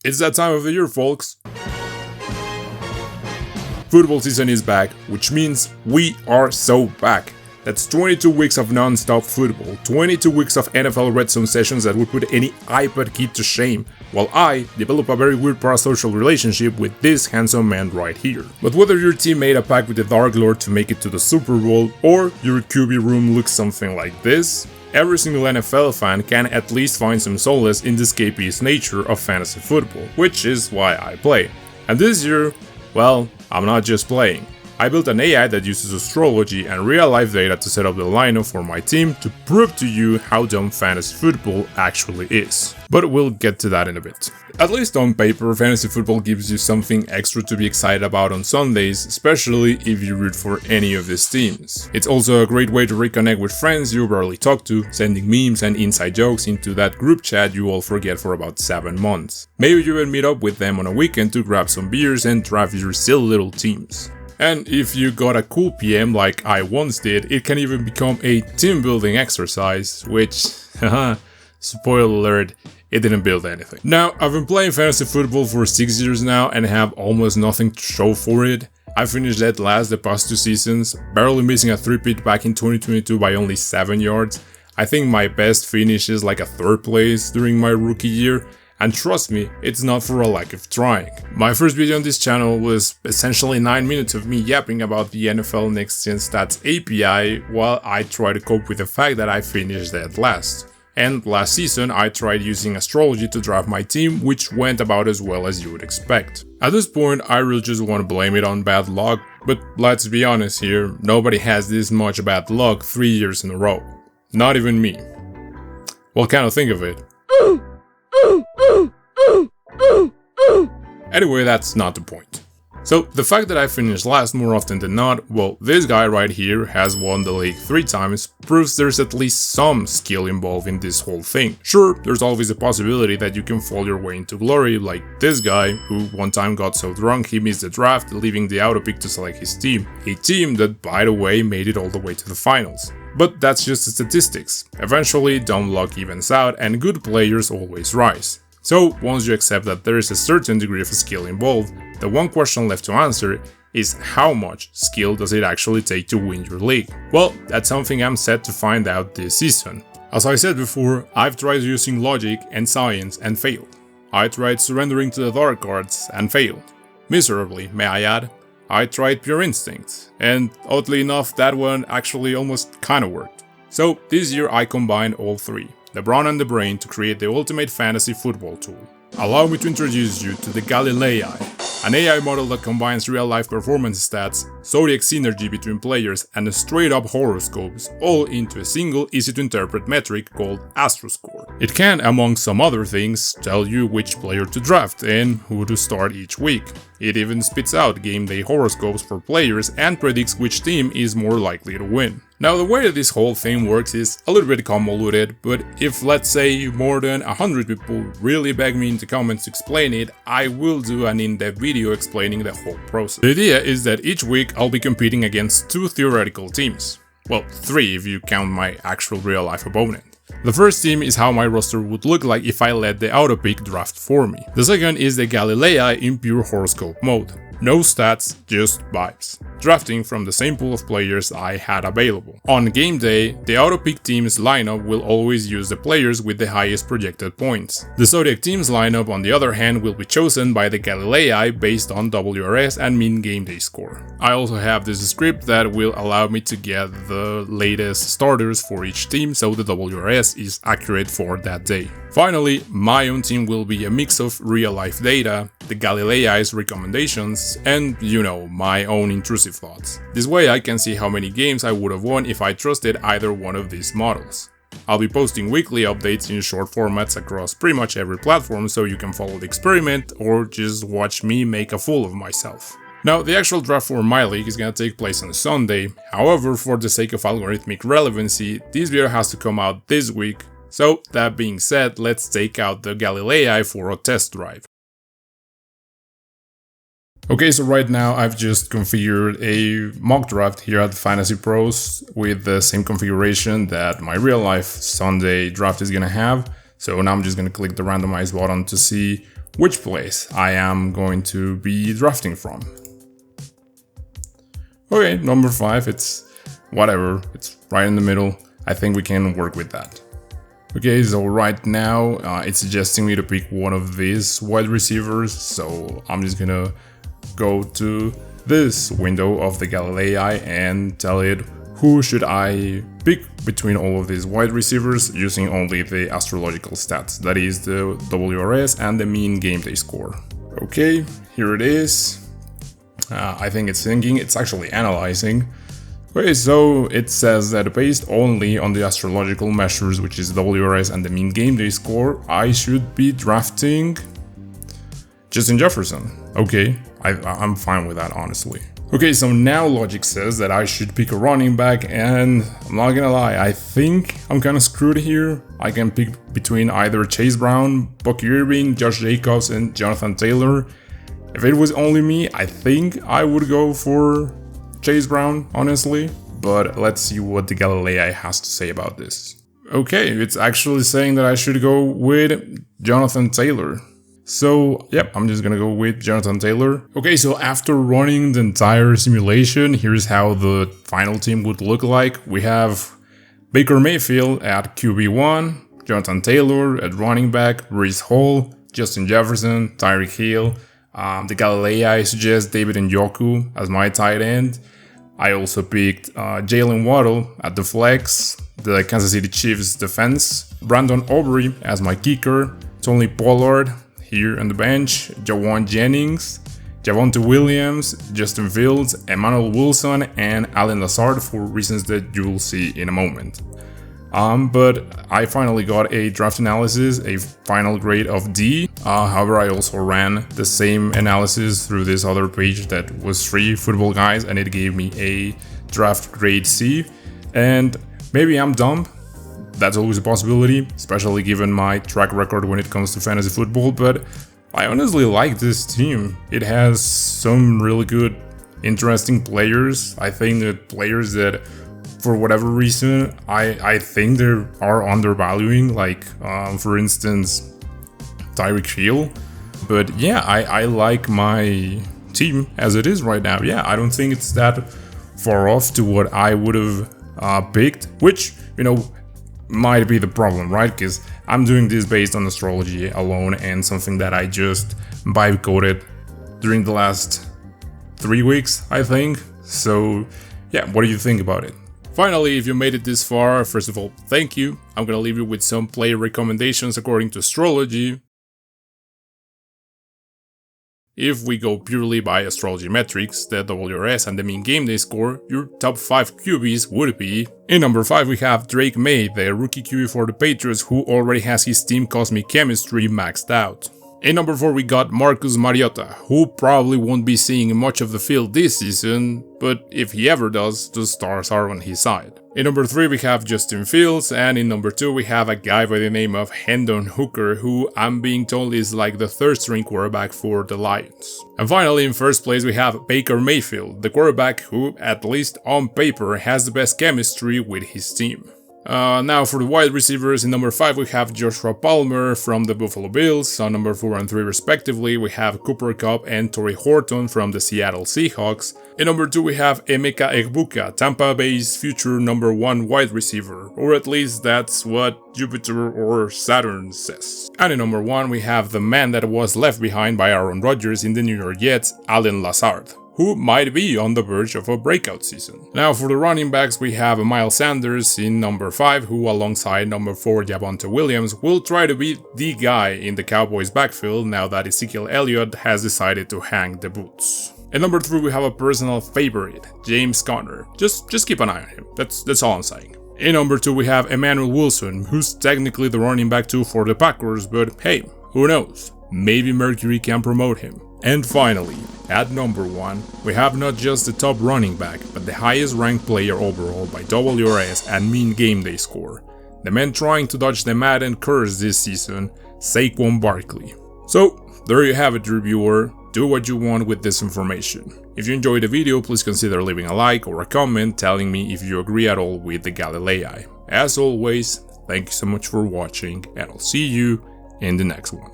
It's that time of the year, folks. Football season is back, which means we are so back. That's 22 weeks of non-stop football, 22 weeks of NFL red zone sessions that would put any iPad kid to shame, while I develop a very weird parasocial relationship with this handsome man right here. But whether your team made a pact with the Dark Lord to make it to the Super Bowl, or your QB room looks something like this, every single NFL fan can at least find some solace in the escapist nature of fantasy football, which is why I play. And this year, well, I'm not just playing. I built an AI that uses astrology and real-life data to set up the lineup for my team to prove to you how dumb fantasy football actually is. But we'll get to that in a bit. At least on paper, fantasy football gives you something extra to be excited about on Sundays, especially if you root for any of these teams. It's also a great way to reconnect with friends you barely talk to, sending memes and inside jokes into that group chat you all forget for about 7 months. Maybe you even meet up with them on a weekend to grab some beers and draft your silly little teams. And if you got a cool PM like I once did, it can even become a team building exercise, which, haha, spoiler alert, it didn't build anything. Now, I've been playing fantasy football for 6 years now and have almost nothing to show for it. I finished dead last the past 2 seasons, barely missing a 3-peat back in 2022 by only 7 yards. I think my best finish is like a 3rd place during my rookie year. And trust me, it's not for a lack of trying. My first video on this channel was essentially 9 minutes of me yapping about the NFL Next Gen Stats API while I try to cope with the fact that I finished dead last. And last season I tried using astrology to draft my team, which went about as well as you would expect. At this point I really just want to blame it on bad luck, but let's be honest here, nobody has this much bad luck 3 years in a row. Not even me. Well, kind of think of it. Anyway, that's not the point. So, the fact that I finished last more often than not, well, this guy right here has won the league 3 times, proves there's at least some skill involved in this whole thing. Sure, there's always a possibility that you can fall your way into glory, like this guy, who one time got so drunk he missed the draft, leaving the auto pick to select his team. A team that, by the way, made it all the way to the finals. But that's just the statistics. Eventually, dumb luck evens out and good players always rise. So, once you accept that there is a certain degree of skill involved, the one question left to answer is how much skill does it actually take to win your league? Well, that's something I'm set to find out this season. As I said before, I've tried using logic and science and failed. I tried surrendering to the dark arts and failed. Miserably, may I add. I tried pure instinct, and oddly enough that one actually almost kinda worked. So this year I combined all 3. The brawn and the brain to create the ultimate fantasy football tool. Allow me to introduce you to the GalilAI, an AI model that combines real-life performance stats, zodiac synergy between players, and straight-up horoscopes, all into a single easy-to-interpret metric called Astroscore. It can, among some other things, tell you which player to draft and who to start each week. It even spits out game day horoscopes for players and predicts which team is more likely to win. Now, the way that this whole thing works is a little bit convoluted, but if, let's say, more than 100 people really beg me in the comments to explain it, I will do an in-depth video explaining the whole process. The idea is that each week I'll be competing against 2 theoretical teams. Well, 3 if you count my actual real-life opponent. The first team is how my roster would look like if I let the auto-pick draft for me. The second is the GalilAI in pure horoscope mode. No stats, just vibes. Drafting from the same pool of players I had available. On game day, the auto-pick team's lineup will always use the players with the highest projected points. The Zodiac team's lineup, on the other hand, will be chosen by the GalilAI based on WRS and mean game day score. I also have this script that will allow me to get the latest starters for each team, so the WRS is accurate for that day. Finally, my own team will be a mix of real-life data, the GalilAI's recommendations, and, you know, my own intrusive thoughts. This way I can see how many games I would have won if I trusted either one of these models. I'll be posting weekly updates in short formats across pretty much every platform so you can follow the experiment or just watch me make a fool of myself. Now, the actual draft for my league is gonna take place on Sunday, however, for the sake of algorithmic relevancy, this video has to come out this week. So, that being said, let's take out the GalilAI for a test drive. Okay, so right now I've just configured a mock draft here at Fantasy Pros with the same configuration that my real life Sunday draft is gonna have. So now I'm just gonna click the randomize button to see which place I am going to be drafting from. Okay, number 5, it's whatever, it's right in the middle. I think we can work with that. Okay, so right now it's suggesting me to pick one of these wide receivers, so I'm just gonna go to this window of the GalilAI and tell it who should I pick between all of these wide receivers using only the astrological stats, that is the WRS and the mean game day score. Okay, here it is. I think it's thinking, it's actually analyzing. Okay, so it says that based only on the astrological measures, which is WRS and the mean game day score, I should be drafting Justin Jefferson. Okay, I'm fine with that, honestly. Okay, so now logic says that I should pick a running back, and I'm not gonna lie, I think I'm kinda screwed here. I can pick between either Chase Brown, Bucky Irving, Josh Jacobs, and Jonathan Taylor. If it was only me, I think I would go for Chase Brown, honestly. But let's see what the GalilAI has to say about this. Okay, it's actually saying that I should go with Jonathan Taylor. So, yep, I'm just gonna go with Jonathan Taylor. Okay, so after running the entire simulation, here's how the final team would look like. We have Baker Mayfield at QB1, Jonathan Taylor at running back, Breece Hall, Justin Jefferson, Tyreek Hill. The GalilAI suggests David Njoku as my tight end. I also picked Jalen Waddle at the flex, the Kansas City Chiefs defense, Brandon Aubrey as my kicker, Tony Pollard here on the bench, Jawan Jennings, Javonte Williams, Justin Fields, Emmanuel Wilson, and Allen Lazard for reasons that you will see in a moment. But I finally got a draft analysis, a final grade of D. However, I also ran the same analysis through this other page that was free, Football Guys, and it gave me a draft grade C. And maybe I'm dumb. That's always a possibility, especially given my track record when it comes to fantasy football, but I honestly like this team. It has some really good, interesting players. I think that players that, for whatever reason, I think they are undervaluing, like, for instance, Tyreek Hill. But yeah, I like my team as it is right now. Yeah, I don't think it's that far off to what I would have picked, which, you know, might be the problem, right? Because I'm doing this based on astrology alone and something that I just vibe coded during the last 3 weeks, I think. So yeah, what do you think about it? Finally, if you made it this far, first of all, thank you. I'm gonna leave you with some player recommendations according to astrology. If we go purely by astrology metrics, the WRS and the mean game day score, your top 5 QBs would be: in number 5 we have Drake May, the rookie QB for the Patriots, who already has his team Cosmic Chemistry maxed out. In number 4 we got Marcus Mariota, who probably won't be seeing much of the field this season, but if he ever does, the stars are on his side. In number 3 we have Justin Fields, and in number 2 we have a guy by the name of Hendon Hooker, who I'm being told is like the third string quarterback for the Lions. And finally, in first place we have Baker Mayfield, the quarterback who, at least on paper, has the best chemistry with his team. Now for the wide receivers, in number 5 we have Joshua Palmer from the Buffalo Bills. On number 4 and 3 respectively we have Cooper Kupp and Torrey Horton from the Seattle Seahawks. In number 2 we have Emeka Egbuka, Tampa Bay's future number 1 wide receiver, or at least that's what Jupiter or Saturn says. And in number 1 we have the man that was left behind by Aaron Rodgers in the New York Jets, Allen Lazard, who might be on the verge of a breakout season. Now for the running backs we have Miles Sanders in number 5, who alongside number 4 Javonte Williams will try to be the guy in the Cowboys backfield now that Ezekiel Elliott has decided to hang the boots. In number 3 we have a personal favorite, James Conner. Just keep an eye on him, that's all I'm saying. In number 2 we have Emmanuel Wilson, who's technically the running back 2 for the Packers, but hey, who knows, maybe Mercury can promote him. And finally, at number 1, we have not just the top running back, but the highest ranked player overall by WRS and mean game day score. The man trying to dodge the Madden curse this season, Saquon Barkley. So, there you have it, reviewer. Do what you want with this information. If you enjoyed the video, please consider leaving a like or a comment telling me if you agree at all with the GalilAI. As always, thank you so much for watching, and I'll see you in the next one.